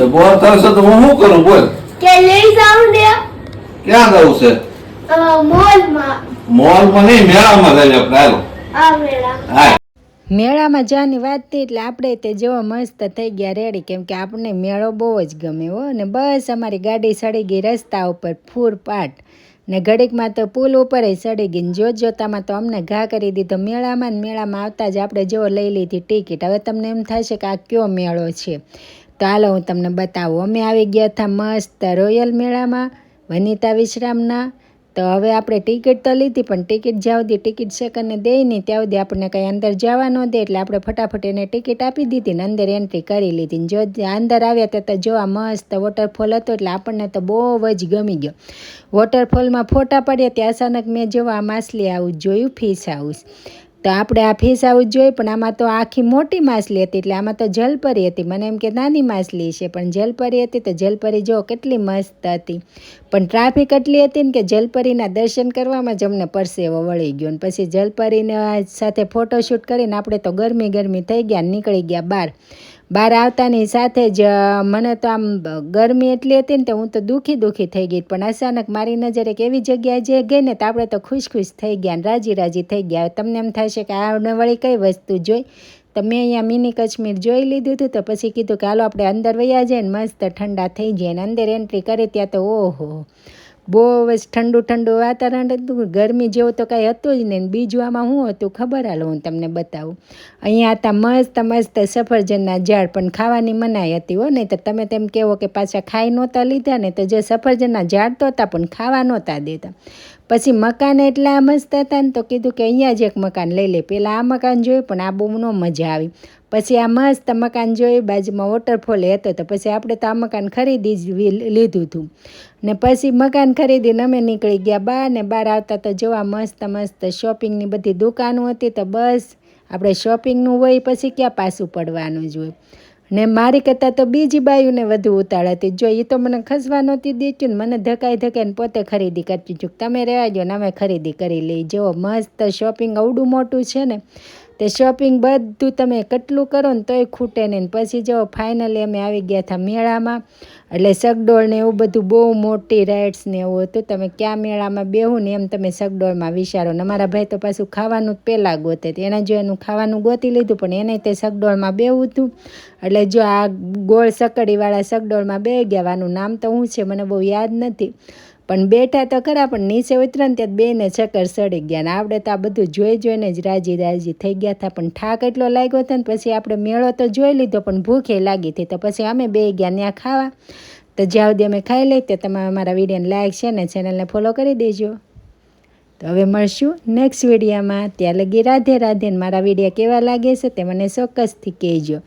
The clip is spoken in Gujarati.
તો બોલ કરશો તો હું શું કરું બોલ. કે લઈ જાઉં ને ક્યાં જવું છે? મોલમાં. મોલમાં નહીં, મેળામાં જઈએ આપણે. હાલો. આ મેળા. હા. મેળામાં જવાની વાત થઈ એટલે આપણે તે જેવો મસ્ત થઈ ગયા રેડી, કેમ કે આપણને મેળો બહુ જ ગમે હો. ને બસ અમારી ગાડી સડી ગઈ રસ્તા ઉપર ફૂરપાટ, ને ઘડીકમાં તો પુલ ઉપર સડી ગઈ. ને જોતામાં તો અમને ઘા કરી દીધો મેળામાં. ને મેળામાં આવતા જ આપણે જેવો લઈ લીધી ટિકિટ. હવે તમને એમ થશે કે આ કયો મેળો છે, તો હાલો હું તમને બતાવું. અમે આવી ગયા હતા મસ્ત રોયલ મેળામાં, વનિતા વિશ્રામના. તો હવે આપણે ટિકિટ તો લીધી, પણ ટિકિટ જ્યાં સુધી ટિકિટ સેકન્ડને દે નહીં ત્યાં સુધી આપણને કંઈ અંદર જવા ન દે. એટલે આપણે ફટાફટ એને ટિકિટ આપી દીધી ને અંદર એન્ટ્રી કરી લીધી. જો અંદર આવ્યા તો જોવા મસ્ત વોટરફોલ હતો, એટલે આપણને તો બહુ જ ગમી ગયો. વોટરફોલમાં ફોટા પડ્યા ત્યાં અચાનક મેં જોવા આ માછલી હાઉસ જોયું, ફિશ હાઉસ. તો આપણે આ ફિશ હાઉસ જોઈ, પણ આમાં તો આખી મોટી માછલી હતી, એટલે આમાં તો જલપરી હતી. મને એમ કે નાની માછલી છે, પણ જલપરી હતી. તો જલપરી જો કેટલી મસ્ત હતી, પણ ટ્રાફિક એટલી હતી ને કે જલપરીના દર્શન કરવામાં જ અમને પરસેવો વળી ગયો. ને પછી જલપરીને સાથે ફોટોશૂટ કરીને આપણે તો ગરમી થઈ ગયા, નીકળી ગયા બહાર આવતાની સાથે જ મને તો આમ ગરમી એટલી હતી ને તો હું તો દુઃખી થઈ ગઈ. પણ અચાનક મારી નજર એક એવી જગ્યાએ જે ગઈ ને તો આપણે તો ખુશ થઈ ગયા ને રાજી થઈ ગયા. તમને એમ થાય છે કે આને વળી કઈ વસ્તુ જોઈ, તો મેં અહીંયા મિની કાશ્મીર જોઈ લીધું હતું. તો પછી કીધું કે હાલો આપણે અંદર વયા જાય ને મસ્ત ઠંડા થઈ જાય. ને અંદર એન્ટ્રી કરી ત્યાં તો ઓહો બહુ જ ઠંડુ વાતાવરણ હતું. ગરમી જેવું તો કાંઈ હતું જ નહીં. બીજું આમાં શું હતું ખબર, હાલો હું તમને બતાવું. અહીંયા હતા મસ્ત સફરજનના ઝાડ, પણ ખાવાની મનાઈ હતી હો. નહીં તો તમે તેમ કહેવો કે પાછા ખાઈ નહોતા લીધા ને, તો જે સફરજનના ઝાડ તો હતા પણ ખાવા નહોતા દેતા. પછી મકાન એટલા મસ્ત હતા ને તો કીધું કે અહીંયા જ એક મકાન લઈ લે. પહેલાં આ મકાન જોયું પણ આ બહુ ન મજા આવી. પછી આ મસ્ત મકાન જોયું, બાજુમાં વોટરફોલ હતો. તો પછી આપણે તો આ મકાન ખરીદી જ લીધું હતું. ને પછી મકાન ખરીદીને અમે નીકળી ગયા બહાર. ને બહાર આવતા તો જોવા મસ્ત શોપિંગની બધી દુકાનો હતી. તો બસ આપણે શોપિંગનું હોય પછી ક્યાં પાછું પડવાનું જ હોય. ને મારી કરતાં તો બીજી બાયુને વધુ ઉતાળ હતી. જો એ તો મને ખસવા નહોતી દેતી ને મને ધકાઈને પોતે ખરીદી કરતી છું. તમે રહેવા દો ને અમે ખરીદી કરી લઈ. જો મસ્ત શોપિંગ અવડું મોટું છે ને, તે શોપિંગ બધું તમે કેટલું કરો ને તોય ખૂટે નહીં. પછી જો ફાઇનલી અમે આવી ગયા હતા મેળામાં. એટલે સગડોળ ને એવું બધું બહુ મોટી રાઇડ્સ ને એવું હતું. તમે ક્યાં મેળામાં બેહું ને એમ તમે સગડોળમાં વિચારો. ને અમારા ભાઈ તો પાછું ખાવાનું પહેલાં ગોતે, એના જો એનું ખાવાનું ગોતી લીધું, પણ એને તે સગડોળમાં બેવું હતું. એટલે જો આ ગોળ સકડીવાળા સગડોળમાં બે ગયા. આનું નામ તો શું છે મને બહુ યાદ નથી, પણ બેઠા તો ખરા, પણ નીચે ઉતરે ને ત્યાં બેને ચક્કર સડી ગયા. ને આપણે તો આ બધું જોઈને જ રાજી થઈ ગયા હતા. પણ થાક એટલો લાગ્યો હતો ને પછી આપણે મેળો તો જોઈ લીધો પણ ભૂખે લાગી હતી. તો પછી અમે બે ગયા ત્યાં ખાવા. તો જ્યાં સુધી અમે ખાઈ લઈએ તો તમે અમારા વિડીયોને લાઈક છે ને ચેનલને ફોલો કરી દેજો. તો હવે મળશું નેક્સ્ટ વિડીયોમાં. ત્યાં લગી રાધે ને મારા વિડીયો કેવા લાગે છે તે મને ચોક્કસથી કહેજો.